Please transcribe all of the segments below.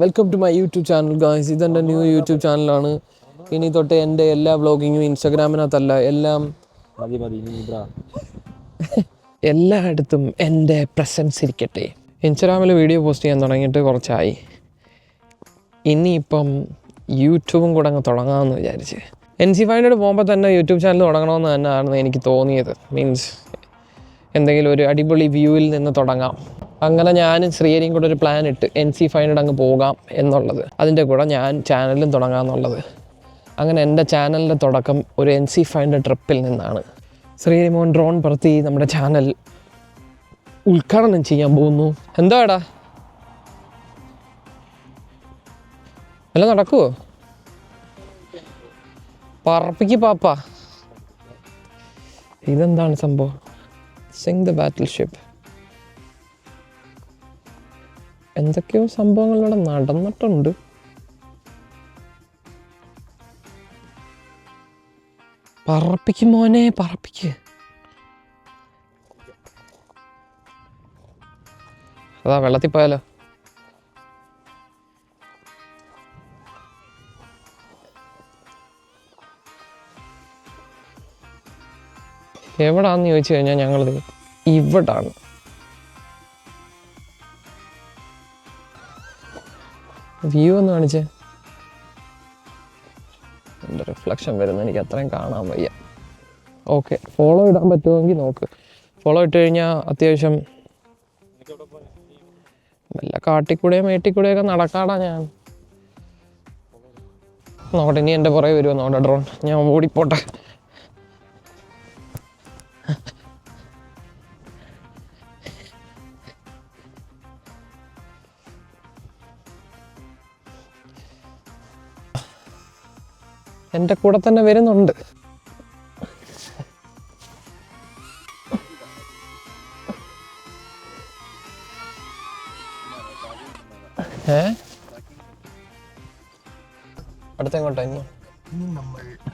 Welcome to my YouTube channel guys. ഇതെൻ്റെ new YouTube ചാനലാണ്. ഇനി തൊട്ട് എൻ്റെ എല്ലാ വ്ളോഗിങ്ങും ഇൻസ്റ്റാഗ്രാമിനകത്തല്ല, എല്ലായിടത്തും എൻ്റെ പ്രസൻസ് ഇരിക്കട്ടെ. ഇൻസ്റ്റാഗ്രാമിൽ വീഡിയോ പോസ്റ്റ് ചെയ്യാൻ തുടങ്ങിയിട്ട് കുറച്ചായി. ഇനിയിപ്പം യൂട്യൂബും കൂടെ അങ്ങ് തുടങ്ങാമെന്ന് വിചാരിച്ച്. NC5 പോകുമ്പോൾ തന്നെ യൂട്യൂബ് ചാനൽ തുടങ്ങണമെന്ന് തന്നെയാണ് എനിക്ക് തോന്നിയത്. മീൻസ് എന്തെങ്കിലും ഒരു അടിപൊളി വ്യൂവിൽ നിന്ന് തുടങ്ങാം. അങ്ങനെ ഞാനും ശ്രീഹരിയും കൂടെ ഒരു പ്ലാൻ ഇട്ട് NC5 അങ്ങ് പോകാം എന്നുള്ളത്. അതിൻ്റെ കൂടെ ഞാൻ ചാനലും തുടങ്ങാമെന്നുള്ളത്. അങ്ങനെ എൻ്റെ ചാനലിൻ്റെ തുടക്കം ഒരു NC5 ട്രിപ്പിൽ നിന്നാണ്. ശ്രീഹരി മോൻ ഡ്രോൺ പറത്തി നമ്മുടെ ചാനൽ ഉദ്ഘാടനം ചെയ്യാൻ പോകുന്നു. എന്താടാ എല്ലാം നടക്കുമോ? പറപ്പിക്ക് പാപ്പ. ഇതെന്താണ് സംഭവം? Singh the battle ship. എന്തൊക്കെയോ സംഭവങ്ങളിലൂടെ നടന്നിട്ടുണ്ട്. പറപ്പിക്ക് മോനെ, പറപ്പിക്ക്. അതാ വെള്ളത്തിൽ പോയാലോ. എവിടാന്ന് ചോദിച്ചു കഴിഞ്ഞാൽ ഞങ്ങളത് ഇവിടാണ്. വ്യൂ ഒന്ന് കാണിച്ചേ. എൻ്റെ റിഫ്ലക്ഷൻ വരുന്നത് എനിക്ക് അത്രയും കാണാൻ വയ്യ. ഓക്കെ, ഫോളോ ഇടാൻ പറ്റുമെങ്കിൽ നോക്ക്. ഫോളോ ഇട്ട് കഴിഞ്ഞാൽ അത്യാവശ്യം വല്ല കാട്ടിക്കൂടെയും മേട്ടിക്കൂടെയൊക്കെ നടക്കാടാ. ഞാൻ നോക്കട്ടെ, ഇനി എൻ്റെ പുറകെ വരുമോ നോക്കട്ടെ ഡ്രോൺ. ഞാൻ ഓടിപ്പോട്ടെ. എൻ്റെ കൂടെ തന്നെ വരുന്നുണ്ട്.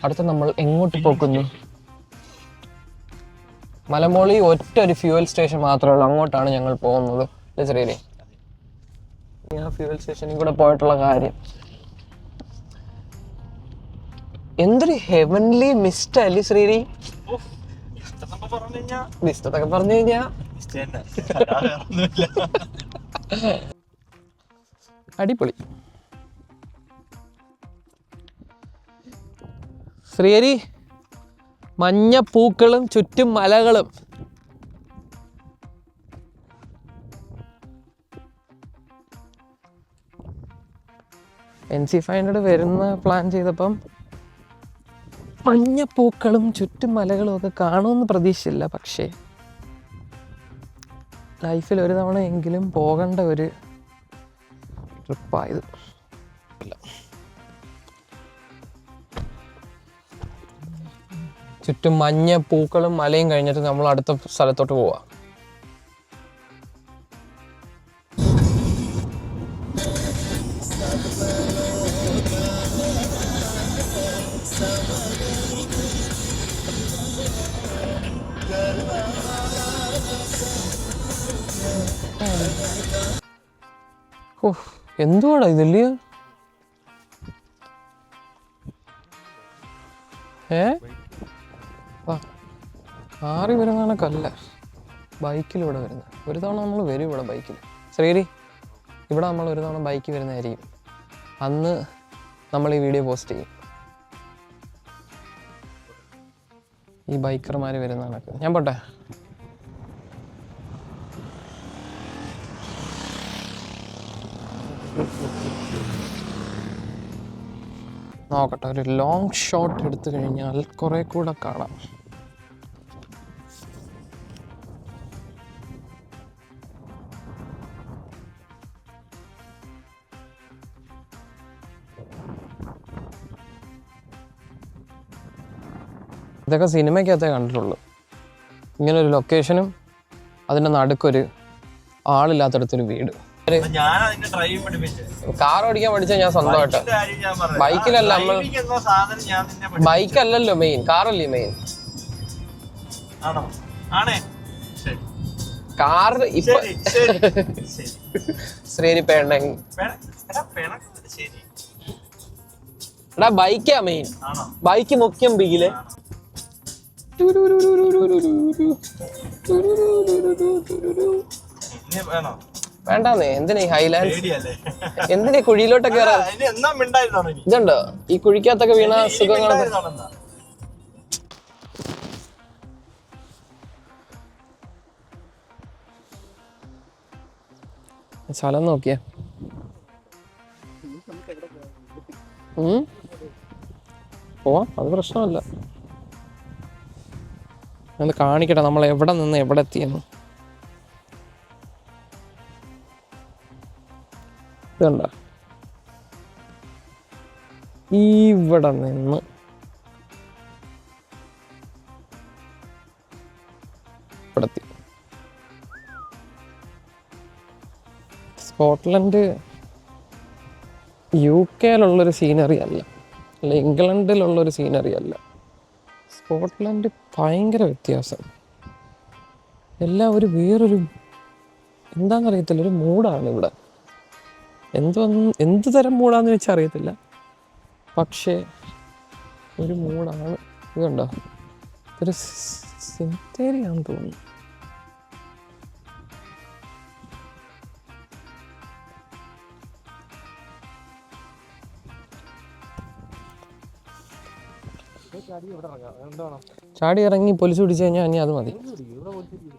അടുത്ത നമ്മൾ എങ്ങോട്ട് പോകുന്നു? മലമോളി ഒറ്റ ഒരു ഫ്യൂവൽ സ്റ്റേഷൻ മാത്രമേ ഉള്ളൂ, അങ്ങോട്ടാണ് ഞങ്ങൾ പോകുന്നത്. ചെറിയ ഞാൻ ഫ്യൂവൽ സ്റ്റേഷനിൽ കൂടെ പോയിട്ടുള്ള കാര്യം എന്തൊരു ഹെവൻലി മിസ്റ്റ് അല്ലേ ശ്രീരി. മിസ്റ്റൊക്കെ പറഞ്ഞു കഴിഞ്ഞാ അടിപൊളി. ശ്രീഹരി, മഞ്ഞ പൂക്കളും ചുറ്റും മലകളും. NC5 വരുന്ന പ്ലാൻ ചെയ്തപ്പം മഞ്ഞപ്പൂക്കളും ചുറ്റും മലകളും ഒക്കെ കാണുമെന്ന് പ്രതീക്ഷയില്ല. പക്ഷേ ലൈഫിൽ ഒരു തവണ എങ്കിലും പോകേണ്ട ഒരു ട്രിപ്പായത്. ചുറ്റും മഞ്ഞ പൂക്കളും മലയും കഴിഞ്ഞിട്ട് നമ്മൾ അടുത്ത സ്ഥലത്തോട്ട് പോവാം. ഓ, എന്തുവാടാ ഇതല്ലയോ? കാറി വരുന്ന കണക്കല്ല, ബൈക്കിലൂടെ വരുന്നത്. ഒരു തവണ നമ്മൾ വരും ഇവിടെ ബൈക്കിൽ. ശ്രീഹരി, ഇവിടെ നമ്മൾ ഒരു തവണ ബൈക്ക് വരുന്നതായിരിക്കും. അന്ന് നമ്മൾ ഈ വീഡിയോ പോസ്റ്റ് ചെയ്യും. ഈ ബൈക്കർമാർ വരുന്ന കണക്ക്. ഞാൻ പോട്ടെ. നോക്കട്ടെ, ഒരു ലോങ് ഷോട്ട് എടുത്തു കഴിഞ്ഞാൽ കുറെ കൂടെ കാണാം. ഇതൊക്കെ സിനിമയ്ക്കകത്തേ കണ്ടിട്ടുള്ളൂ. ഇങ്ങനൊരു ലൊക്കേഷനും അതിൻ്റെ നടുക്കൊരു ആളില്ലാത്തടത്തൊരു വീട്. കാർ ഓടിക്കാൻ പഠിച്ചാൽ ഞാൻ സ്വന്തമായിട്ട്. ബൈക്കിലല്ല, നമ്മൾ ബൈക്കല്ലല്ലോ മെയിൻ, കാറല്ലേ മെയിൻ. കാർ ഇപ്പൊ ശ്രീനി പേണ്ടെങ്കിൽ എടാ ബൈക്കാ മെയിൻ, ബൈക്ക് മുഖ്യം ബിഗില്. വേണ്ടാന്നേ, എന്തിനാ ഈ ഹൈലാൻഡ്, എന്തിനാ കുഴിയിലോട്ടൊക്കെ ഇതുണ്ടോ ഈ കുഴിക്കകത്തൊക്കെ വീണ സുഖങ്ങളൊക്കെ. സ്ഥലം നോക്കിയാ പോവാം, അത് പ്രശ്നമല്ല. ഒന്ന് കാണിക്കട്ടെ നമ്മൾ എവിടെ നിന്ന് എവിടെ എത്തിയെന്ന്. ഇതുണ്ടോ, ഇവിടെ നിന്ന് ഇവിടെത്തി. സ്കോട്ട്ലൻഡ് UK യിലുള്ളൊരു സീനറി അല്ല, അല്ല ഇംഗ്ലണ്ടിലുള്ളൊരു സീനറി അല്ല. സ്കോട്ട്ലൻഡ് ഭയങ്കര വ്യത്യാസം. എല്ലാം ഒരു വേറൊരു എന്താണെന്നറിയത്തില്ല, ഒരു മൂഡാണ് ഇവിടെ. എന്ത് തരം മൂടാന്ന് വെച്ചാൽ അറിയത്തില്ല, പക്ഷേ ഒരു മൂടാണ്. ഇതുണ്ടോ, ഇതൊരു സിന്തേരിയാന്ന് തോന്നുന്നു. ചാടി ഇറങ്ങി പോലീസ് പിടിച്ചു കഴിഞ്ഞാൽ ഇനി അത് മതി.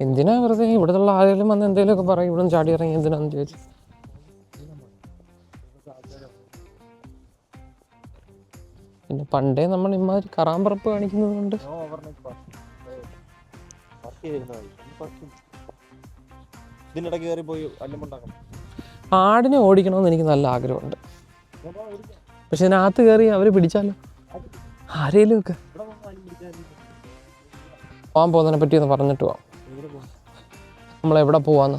എന്തിനാ വെറുതെ ഇവിടുത്തെ ആരെങ്കിലും വന്ന് എന്തെങ്കിലുമൊക്കെ പറയും, ഇവിടെ ചാടി ഇറങ്ങി എന്തിനാന്ന് ചോദിച്ചു. പിന്നെ പണ്ടേ നമ്മൾ ഇമാതിരി കറാമ്പറപ്പ് കാണിക്കുന്നത് കൊണ്ട് ആടിനെ ഓടിക്കണമെന്ന് എനിക്ക് നല്ല ആഗ്രഹമുണ്ട്. പക്ഷെ ഇതിനകത്ത് കയറി അവർ പിടിച്ചാലോ, ആരേലും ഒക്കെ. പോകാൻ പോകുന്നതിനെ പറ്റി ഒന്ന് പറഞ്ഞിട്ട് പോവാം. നമ്മളെവിടെ പോവാന്ന്,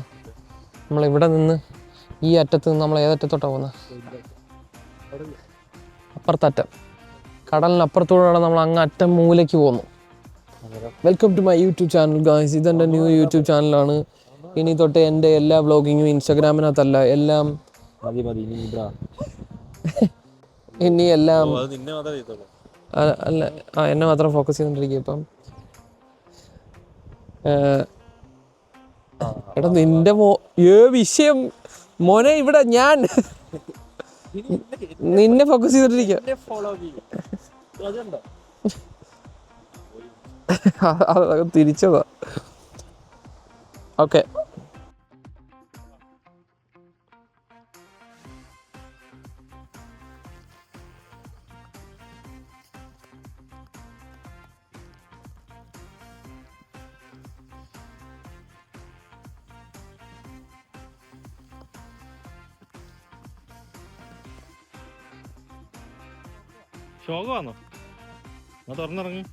നമ്മളിവിടെ നിന്ന് ഈ അറ്റത്ത് നിന്ന് നമ്മൾ ഏതറ്റത്തോട്ടാണ് പോകുന്നത്? അപ്പുറത്തറ്റം, കടലിനപ്പുറത്തൂടെ നമ്മൾ അങ്ങ് അറ്റം മൂലയ്ക്ക് പോകുന്നു. Welcome to my YouTube channel guys. ഇതെൻ്റെ ന്യൂ യൂട്യൂബ് ചാനലാണ്. ഇനി തൊട്ട് എൻ്റെ എല്ലാ വ്ളോഗിങ്ങും ഇൻസ്റ്റാഗ്രാമിനകത്തല്ല, എല്ലാം ഇനി എല്ലാം അല്ല, എന്നെ മാത്രം ഫോക്കസ് ചെയ്തോണ്ടിരിക്കും ഇപ്പം. എടാ നിന്റെ വിഷയം മോനെ, ഇവിടെ ഞാൻ നിന്നെ ഫോക്കസ് ചെയ്തോണ്ടിരിക്കുക. തിരിച്ചതാ. ഓക്കെ, ശോകമാണോ? തുറന്നിറങ്ങി.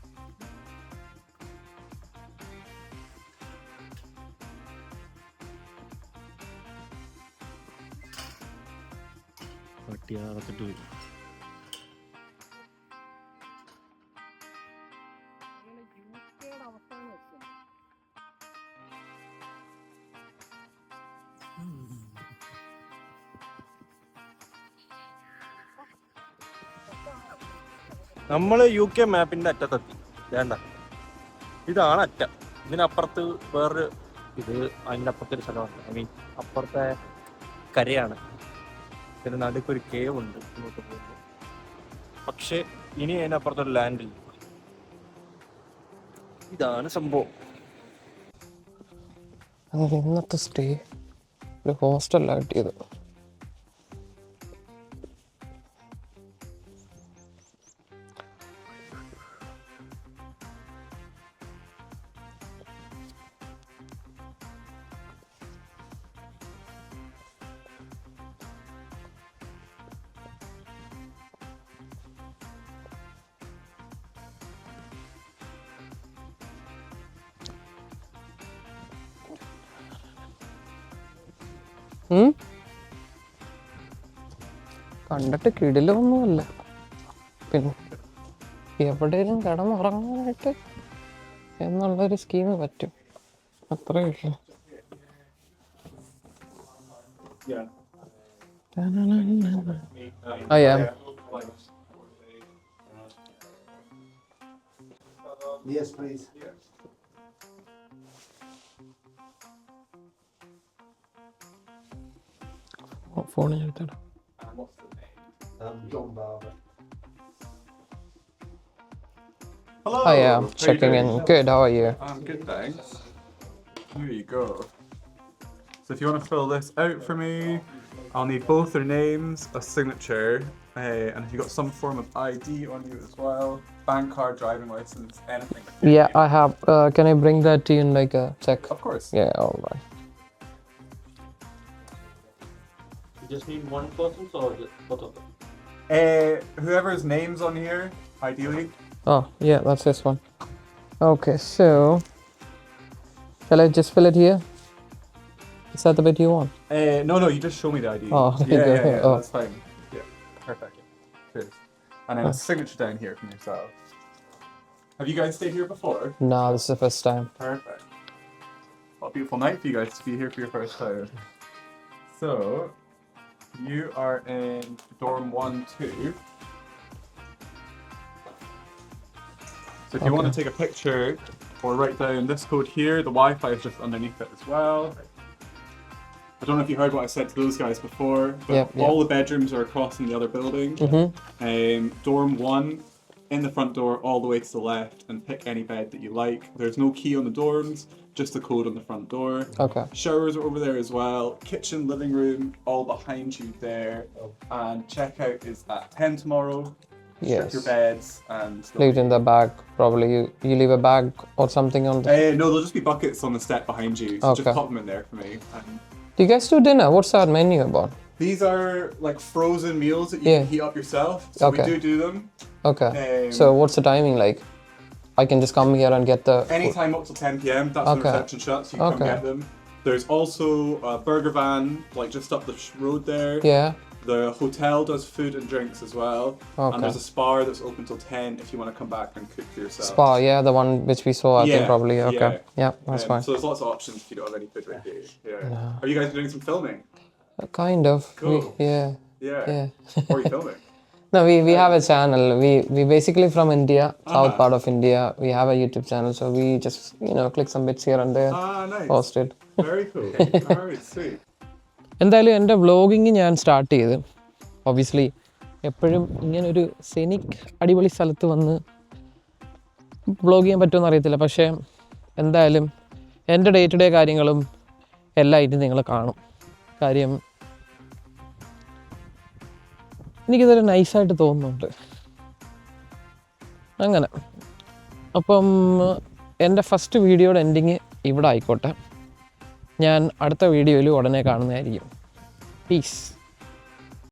പട്ടിയാറത്തിട്ട് പോയി. നമ്മള് UK മാപ്പിന്റെ അറ്റത്തെത്തി. വേണ്ട, ഇതാണ് അറ്റം. ഇതിനപ്പുറത്ത് വേറൊരു ഇത്, അതിൻ്റെ അപ്പുറത്തൊരു സ്ഥലമാണ്. ഐ മീൻ അപ്പുറത്തെ കരയാണ്. ഇതിന് നടുക്കൊരു കേവ് ഉണ്ട് ഇങ്ങോട്ട് പോകുമ്പോൾ. പക്ഷെ ഇനി അതിനപ്പുറത്തൊരു ലാൻഡില്ല. ഇതാണ് സംഭവം. ഇന്നത്തെ സ്റ്റേ ഒരു ഹോസ്റ്റലിലാണ് കിട്ടിയത്. കണ്ടിട്ട് കിടിലൊന്നുമല്ല, പിന്നെ എവിടെയും കിടന്നുറങ്ങാനായിട്ട് എന്നുള്ളൊരു സ്കീം പറ്റും, അത്രയേ ഉള്ളൂ. Yeah. Oh yeah. Yes, please. Phone എടുത്തടാ. John Barber. Hello. Oh yeah, how you checking in. doing? Good, how are you? I'm good, thanks. Here you go. So if you want to fill this out for me, I'll need both their names, a signature, and if you've got some form of ID on you as well, bank card, driving license, anything. Yeah, I have. Can I bring that to you in like a sec? Of course. Yeah, alright. You just need one person or both of them? Whoever's name's on here, ideally. Oh, yeah, that's this one. Okay, so shall I just fill it here? Is that the bit you want? No, you just show me the ID. Oh, yeah, oh. that's fine. Yeah, perfect. Cheers. And then a signature down here from yourself. Have you guys stayed here before? Nah, this is the first time. Perfect. What a beautiful night for you guys to be here for your first time. So, you are in dorm 1-2. So if you want to take a picture or write down this code here, the Wi-Fi is just underneath it as well. I don't know if you heard what I said to those guys before, but Yep. all the bedrooms are across in the other building. Dorm 1, in the front door all the way to the left, and pick any bed that you like. There's no key on the dorms, just the code on the front door. Okay. Showers are over there as well. Kitchen, living room, all behind you there. And checkout is at 10 tomorrow. Strip Yes. your beds and... Leave it in the bag, probably. You leave a bag or something on the... no, there'll just be buckets on the step behind you. So just Okay. pop them in there for me. And Do you guys do dinner? What's our menu about? these are like frozen meals that you Yeah. can heat up yourself. So Okay. we do them. Okay. Um, So what's the timing like? I can just come here and get the... Anytime up till 10 p.m. That's when Okay. reception shuts. You can come Okay. get them. There's also a burger van, like just up the road there. Yeah? The hotel does food and drinks as well. Okay. And there's a spa that's open till 10 if you want to come back and cook for yourself. Spa, yeah, the one which we saw, I think Yeah, probably. Okay. yeah. Yeah, that's fine. So there's lots of options if you don't have any food with you. Yeah. Are you guys doing some filming? Kind of. Cool. Yeah. Yeah. Yeah. What are you filming? No, we have a channel. We basically from India, south Uh-huh. part of India. We have a YouTube channel, so we just click some bits here and there, Nice. post it. Very cool. Alright, sweet. എന്തായാലും എൻ്റെ vlogging ഞാൻ start ചെയ്ത് obviously എപ്പോഴും ഇങ്ങനൊരു scenic അടിപൊളി സ്ഥലത്ത് വന്ന് vlog ചെയ്യാൻ പറ്റുമെന്ന് അറിയത്തില്ല, പക്ഷേ എന്തായാലും എൻ്റെ ഡേ ടു ഡേ കാര്യങ്ങളും എല്ലായിട്ടും നിങ്ങൾ കാണും. കാര്യം എനിക്കിതൊരു നൈസായിട്ട് തോന്നുന്നുണ്ട് അങ്ങനെ. അപ്പം എൻ്റെ ഫസ്റ്റ് വീഡിയോയുടെ എൻഡിങ് ഇവിടെ ആയിക്കോട്ടെ. ഞാൻ അടുത്ത വീഡിയോയിൽ ഉടനെ കാണുന്നതായിരിക്കും. പീസ്.